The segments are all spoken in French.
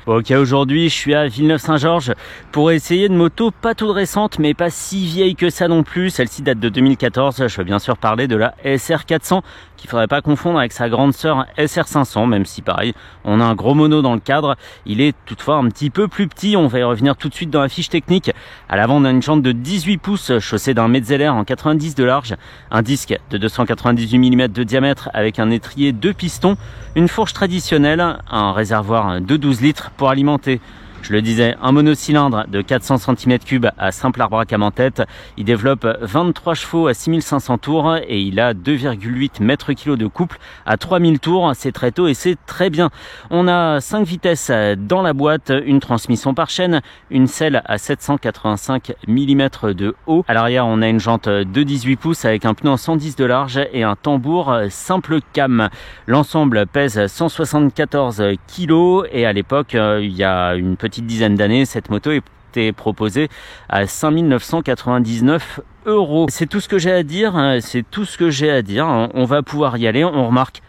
Ok, aujourd'hui je suis à Villeneuve-Saint-Georges pour essayer une moto pas toute récente mais pas si vieille que ça non plus. Celle-ci date de 2014, je veux bien sûr parler de la SR400 qu'il faudrait pas confondre avec sa grande sœur SR500, même si pareil on a un gros mono dans le cadre. Il est toutefois un petit peu plus petit, on va y revenir tout de suite dans la fiche technique. À l'avant on a une jante de 18 pouces chaussée d'un Metzeler en 90 de large, un disque de 298 mm de diamètre avec un étrier 2 pistons, une fourche traditionnelle, un réservoir de 12 litres pour alimenter, je le disais, un monocylindre de 400 cm3 à simple arbraque à tête. Il développe 23 chevaux à 6500 tours et il a 2,8 mètres-kg de couple à 3000 tours. C'est très tôt et c'est très bien. On a 5 vitesses dans la boîte, une transmission par chaîne, une selle à 785 mm de haut. À l'arrière, on a une jante de 18 pouces avec un pneu en 110 de large et un tambour simple cam. L'ensemble pèse 174 kg et à l'époque, il y a une petite dizaine d'années, cette moto était proposée à 5 999 €. C'est tout ce que j'ai à dire, c'est tout ce que j'ai à dire. On va pouvoir y aller. On remarque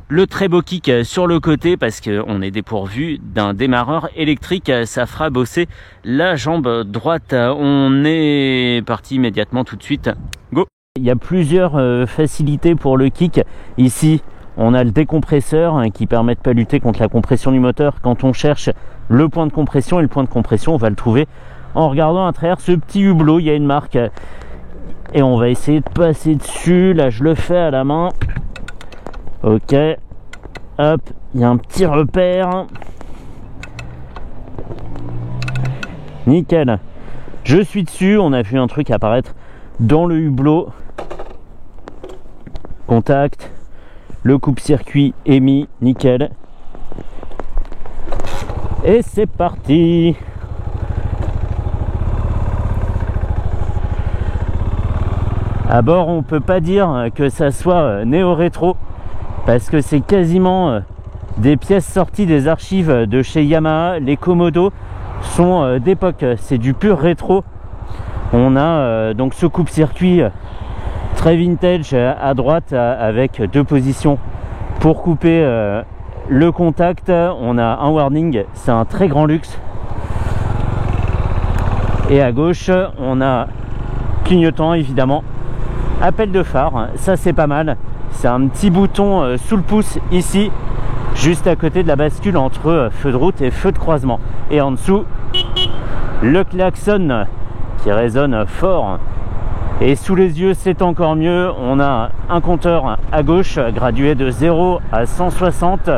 le très beau kick sur le côté parce qu'on est dépourvu d'un démarreur électrique. Ça fera bosser la jambe droite. On est parti immédiatement tout de suite. Go! Il y a plusieurs facilités pour le kick. Ici, on a le décompresseur qui permet de pas lutter contre la compression du moteur. Quand on cherche le point de compression, et le point de compression, on va le trouver en regardant à travers ce petit hublot. Il y a une marque et on va essayer de passer dessus. Là, je le fais à la main. Ok, hop, il y a un petit repère. Nickel. Je suis dessus. On a vu un truc apparaître dans le hublot. Contact. Le coupe-circuit est mis, nickel. Et c'est parti. À bord, on peut pas dire que ça soit néo-rétro parce que c'est quasiment des pièces sorties des archives de chez Yamaha. Les Komodo sont d'époque, c'est du pur rétro. On a donc ce coupe-circuit très vintage à droite avec deux positions pour couper le contact. On a un warning, c'est un très grand luxe. Et à gauche, on a clignotant évidemment, appel de phare, ça c'est pas mal. C'est un petit bouton sous le pouce ici, juste à côté de la bascule entre feu de route et feu de croisement. Et en dessous, le klaxon qui résonne fort. Et sous les yeux, c'est encore mieux. On a un compteur à gauche gradué de 0 à 160.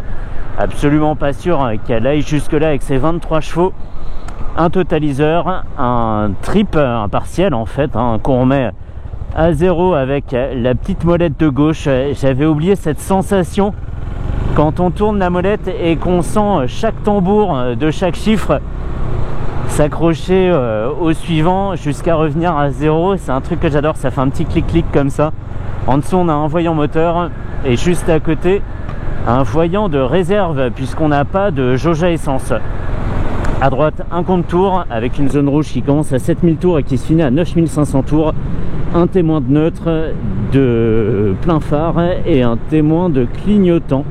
Absolument pas sûr qu'elle aille jusque là avec ses 23 chevaux. Un totaliseur, un trip, un partiel en fait, qu'on remet à 0 avec la petite molette de gauche. J'avais oublié cette sensation quand on tourne la molette et qu'on sent chaque tambour de chaque chiffre s'accrocher au suivant jusqu'à revenir à 0. C'est un truc que j'adore, ça fait un petit clic-clic comme ça. En dessous, on a un voyant moteur et juste à côté, un voyant de réserve puisqu'on n'a pas de jauge à essence. À droite, un compte tours avec une zone rouge qui commence à 7000 tours et qui se finit à 9500 tours. Un témoin de neutre, de plein phare et un témoin de clignotant.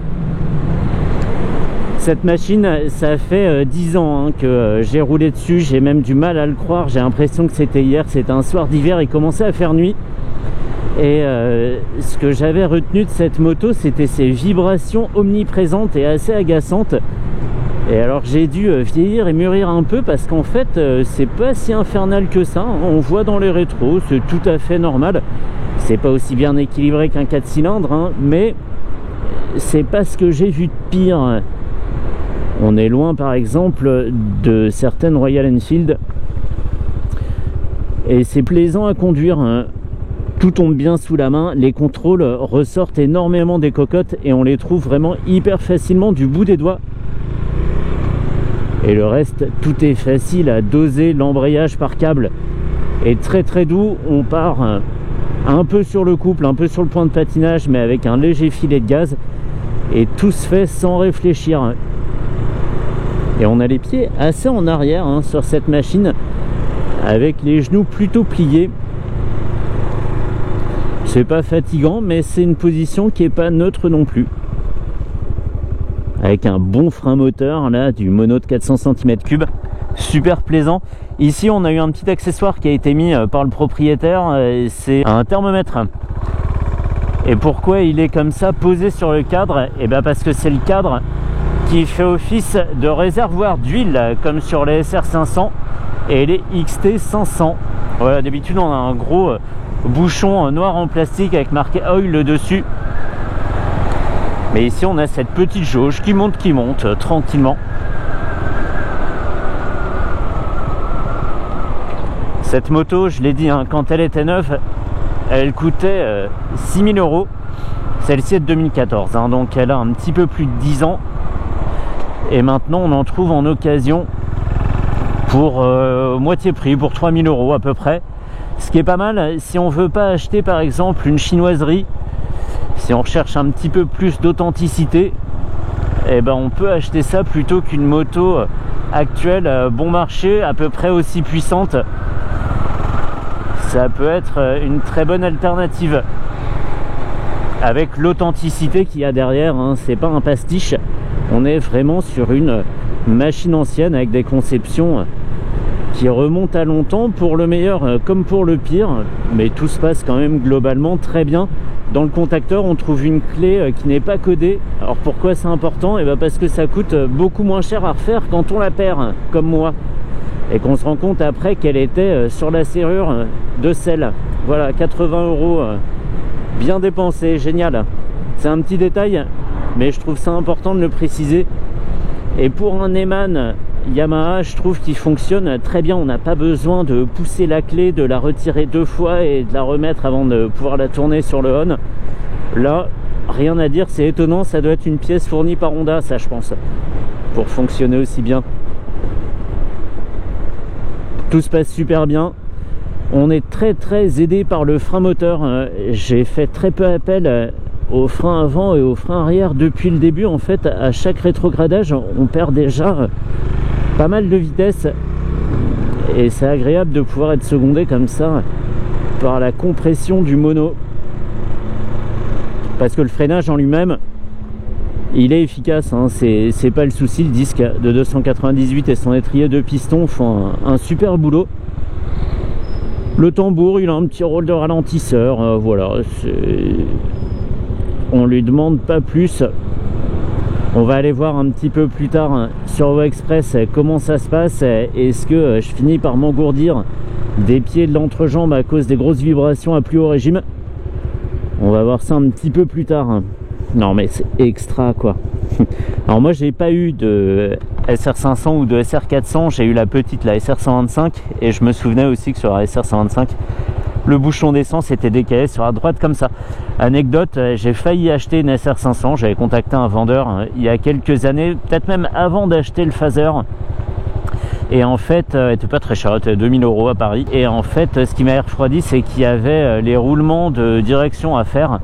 Cette machine, ça fait 10 ans que j'ai roulé dessus, j'ai même du mal à le croire, j'ai l'impression que c'était hier, c'était un soir d'hiver, il commençait à faire nuit. Et ce que j'avais retenu de cette moto, c'était ses vibrations omniprésentes et assez agaçantes. Et alors j'ai dû vieillir et mûrir un peu parce qu'en fait, c'est pas si infernal que ça. On voit dans les rétros, c'est tout à fait normal. C'est pas aussi bien équilibré qu'un 4 cylindres, mais c'est pas ce que j'ai vu de pire. On est loin par exemple de certaines Royal Enfield et c'est plaisant à conduire, tout tombe bien sous la main, les contrôles ressortent énormément des cocottes et on les trouve vraiment hyper facilement du bout des doigts. Et le reste, tout est facile à doser, l'embrayage par câble est très très doux, on part un peu sur le couple, un peu sur le point de patinage mais avec un léger filet de gaz et tout se fait sans réfléchir. Et on a les pieds assez en arrière sur cette machine avec les genoux plutôt pliés. C'est pas fatigant mais c'est une position qui est pas neutre non plus. avec un bon frein moteur là, du mono de 400 cm3, super plaisant. Ici on a eu un petit accessoire qui a été mis par le propriétaire, c'est un thermomètre. Et pourquoi il est comme ça posé sur le cadre? Et bien parce que c'est le cadre qui fait office de réservoir d'huile comme sur les SR500 et les XT500. Voilà, d'habitude on a un gros bouchon noir en plastique avec marqué oil dessus. Mais ici on a cette petite jauge qui monte tranquillement. Cette moto, je l'ai dit, hein, quand elle était neuve, elle coûtait 6 000 €. Celle-ci est de 2014, hein, donc elle a un petit peu plus de 10 ans. Et maintenant on en trouve en occasion pour moitié prix, pour 3 000 € à peu près. Ce qui est pas mal si on veut pas acheter par exemple une chinoiserie, si on recherche un petit peu plus d'authenticité, eh ben on peut acheter ça plutôt qu'une moto actuelle bon marché à peu près aussi puissante. Ça peut être une très bonne alternative avec l'authenticité qu'il y a derrière, hein. C'est pas un pastiche, on est vraiment sur une machine ancienne avec des conceptions qui remontent à longtemps, pour le meilleur comme pour le pire, mais tout se passe quand même globalement très bien. Dans le contacteur on trouve une clé qui n'est pas codée. Alors pourquoi c'est important? Et bien parce que ça coûte beaucoup moins cher à refaire quand on la perd, comme moi, et qu'on se rend compte après qu'elle était sur la serrure de selle. Voilà, 80 €, bien dépensé, génial. C'est un petit détail, mais je trouve ça important de le préciser. Et pour un Eman Yamaha, je trouve qu'il fonctionne très bien. On n'a pas besoin de pousser la clé, de la retirer 2 fois et de la remettre avant de pouvoir la tourner sur le on. Là, rien à dire, c'est étonnant. Ça doit être une pièce fournie par Honda, ça je pense, pour fonctionner aussi bien. Tout se passe super bien. On est très aidé par le frein moteur. J'ai fait très peu appel au frein avant et au frein arrière depuis le début. En fait, à chaque rétrogradage, on perd déjà pas mal de vitesse. Et c'est agréable de pouvoir être secondé comme ça par la compression du mono. Parce que le freinage en lui-même, il est efficace, hein. C'est pas le souci. Le disque de 298 et son étrier de piston font un super boulot. Le tambour, il a un petit rôle de ralentisseur, voilà, on lui demande pas plus. On va aller voir un petit peu plus tard sur Voie Express comment ça se passe. Est-ce que je finis par m'engourdir des pieds de l'entrejambe à cause des grosses vibrations à plus haut régime? On va voir ça un petit peu plus tard. Non mais c'est extra quoi. Alors moi j'ai pas eu de SR500 ou de SR400, j'ai eu la petite, la SR125, et je me souvenais aussi que sur la SR125 le bouchon d'essence était décalé sur la droite comme ça. Anecdote, j'ai failli acheter une SR500, j'avais contacté un vendeur il y a quelques années, peut-être même avant d'acheter le phaser, et en fait elle était pas très chère, elle était 2000 € à Paris, et en fait ce qui m'a refroidi c'est qu'il y avait les roulements de direction à faire.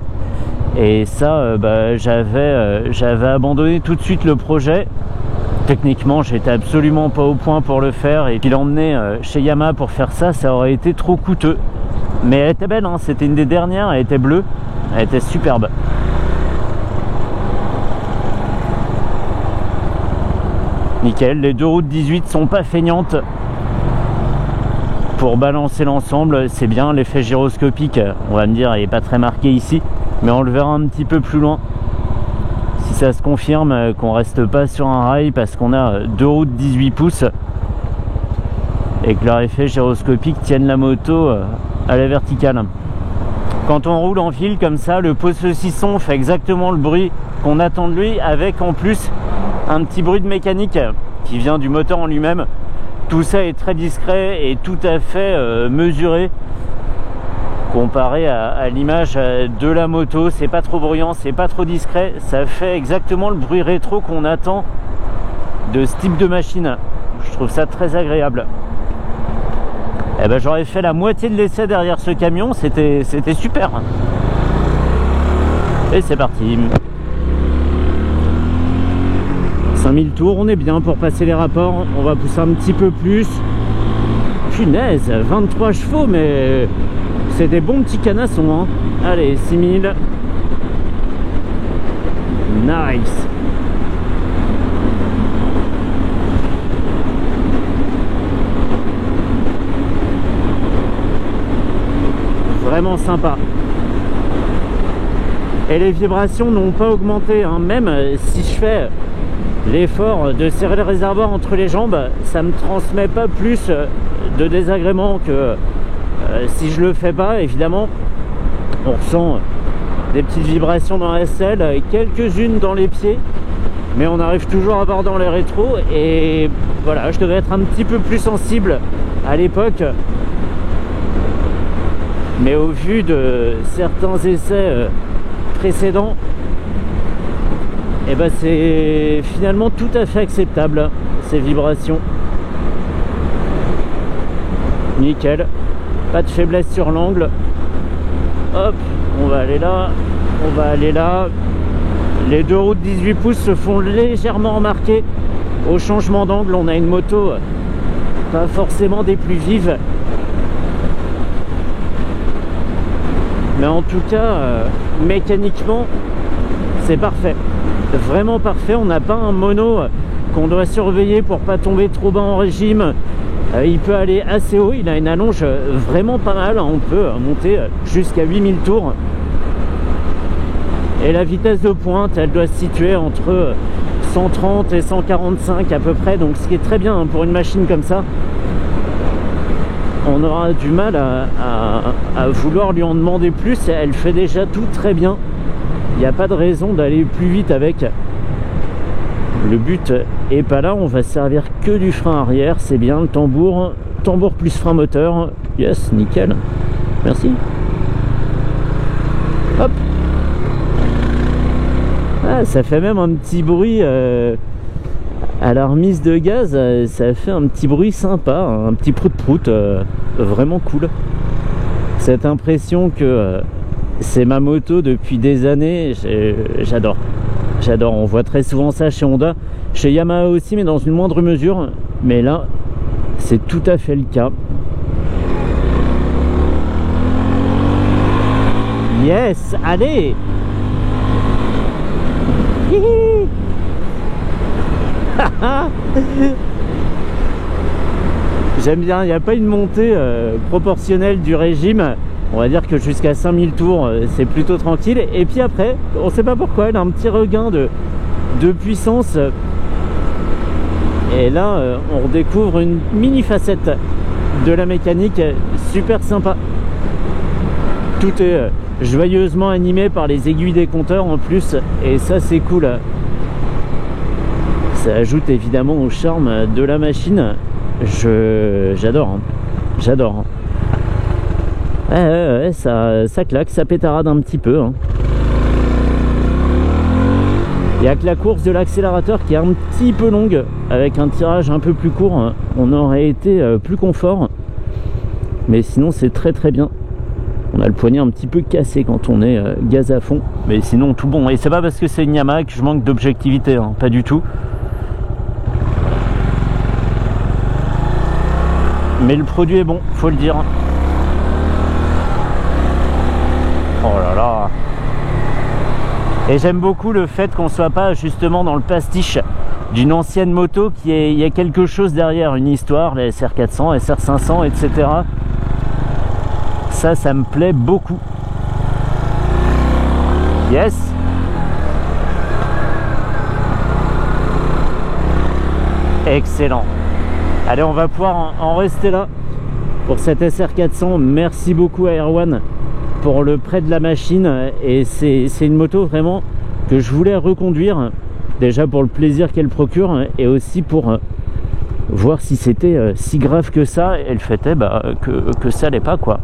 Et ça, j'avais abandonné tout de suite le projet. Techniquement, j'étais absolument pas au point pour le faire. Et puis l'emmener chez Yamaha pour faire ça, ça aurait été trop coûteux. Mais elle était belle, hein, c'était une des dernières, elle était bleue. Elle était superbe. Nickel, les deux routes 18 sont pas feignantes. Pour balancer l'ensemble, c'est bien. L'effet gyroscopique, on va me dire, il n'est pas très marqué ici. Mais on le verra un petit peu plus loin si ça se confirme qu'on reste pas sur un rail, parce qu'on a deux roues de 18 pouces et que leur effet gyroscopique tienne la moto à la verticale. Quand on roule en file comme ça, le pose-saucisson fait exactement le bruit qu'on attend de lui, avec en plus un petit bruit de mécanique qui vient du moteur en lui-même. Tout ça est très discret et tout à fait mesuré comparé à l'image de la moto. C'est pas trop bruyant, c'est pas trop discret, ça fait exactement le bruit rétro qu'on attend de ce type de machine. Je trouve ça très agréable. Eh ben, j'aurais fait la moitié de l'essai derrière ce camion, c'était super. Et c'est parti. 5000 tours, on est bien pour passer les rapports. On va pousser un petit peu plus. Punaise, 23 chevaux, mais c'est des bons petits canassons, hein. Allez, 6000. Nice. vraiment sympa. Et les vibrations n'ont pas augmenté, hein. Même si je fais l'effort de serrer le réservoir entre les jambes, ça me transmet pas plus de désagréments que si je le fais pas. Évidemment, on ressent des petites vibrations dans la selle, quelques-unes dans les pieds, mais on arrive toujours à voir dans les rétros. Et voilà, je devais être un petit peu plus sensible à l'époque, mais au vu de certains essais précédents, et ben c'est finalement tout à fait acceptable, ces vibrations. Nickel, pas de faiblesse sur l'angle. Hop, on va aller là, on va aller là. Les deux roues de 18 pouces se font légèrement remarquer au changement d'angle. On a une moto pas forcément des plus vives, mais en tout cas mécaniquement c'est parfait, vraiment parfait. On n'a pas un mono qu'on doit surveiller pour pas tomber trop bas en régime. Il peut aller assez haut, il a une allonge vraiment pas mal, on peut monter jusqu'à 8000 tours. Et la vitesse de pointe, elle doit se situer entre 130 et 145 à peu près, donc ce qui est très bien pour une machine comme ça. On aura du mal à vouloir lui en demander plus, elle fait déjà tout très bien. Il n'y a pas de raison d'aller plus vite avec. Le but est pas là, on va servir que du frein arrière, c'est bien, le tambour plus frein moteur. Yes, nickel, merci. Hop. Ah, ça fait même un petit bruit à la remise de gaz, ça fait un petit bruit sympa, un petit prout-prout, vraiment cool. Cette impression que c'est ma moto depuis des années, j'adore. J'adore, on voit très souvent ça chez Honda, chez Yamaha aussi, mais dans une moindre mesure. Mais là, c'est tout à fait le cas. Yes, allez. J'aime bien, il n'y a pas une montée proportionnelle du régime. On va dire que jusqu'à 5000 tours, c'est plutôt tranquille. Et puis après, on sait pas pourquoi, elle a un petit regain de puissance. Et là, on redécouvre une mini facette de la mécanique super sympa. Tout est joyeusement animé par les aiguilles des compteurs en plus. Et ça, c'est cool. Ça ajoute évidemment au charme de la machine. J'adore, hein. J'adore. Ouais, ça claque, ça pétarade un petit peu, hein. Il n'y a que la course de l'accélérateur qui est un petit peu longue. Avec un tirage un peu plus court, on aurait été plus confort. Mais sinon c'est très très bien. On a le poignet un petit peu cassé quand on est gaz à fond. Mais sinon tout bon. Et c'est pas parce que c'est une Yamaha que je manque d'objectivité, hein. Pas du tout. Mais le produit est bon, faut le dire. Oh là là. Et j'aime beaucoup le fait qu'on soit pas justement dans le pastiche d'une ancienne moto, il y a quelque chose derrière, une histoire, les SR400, SR500, etc. Ça me plaît beaucoup. Yes. Excellent. Allez, on va pouvoir en rester là pour cette SR400. Merci beaucoup à Erwan pour le prêt de la machine. Et c'est une moto vraiment que je voulais reconduire, déjà pour le plaisir qu'elle procure et aussi pour voir si c'était si grave que ça. Et le fait est que ça l'est pas, quoi.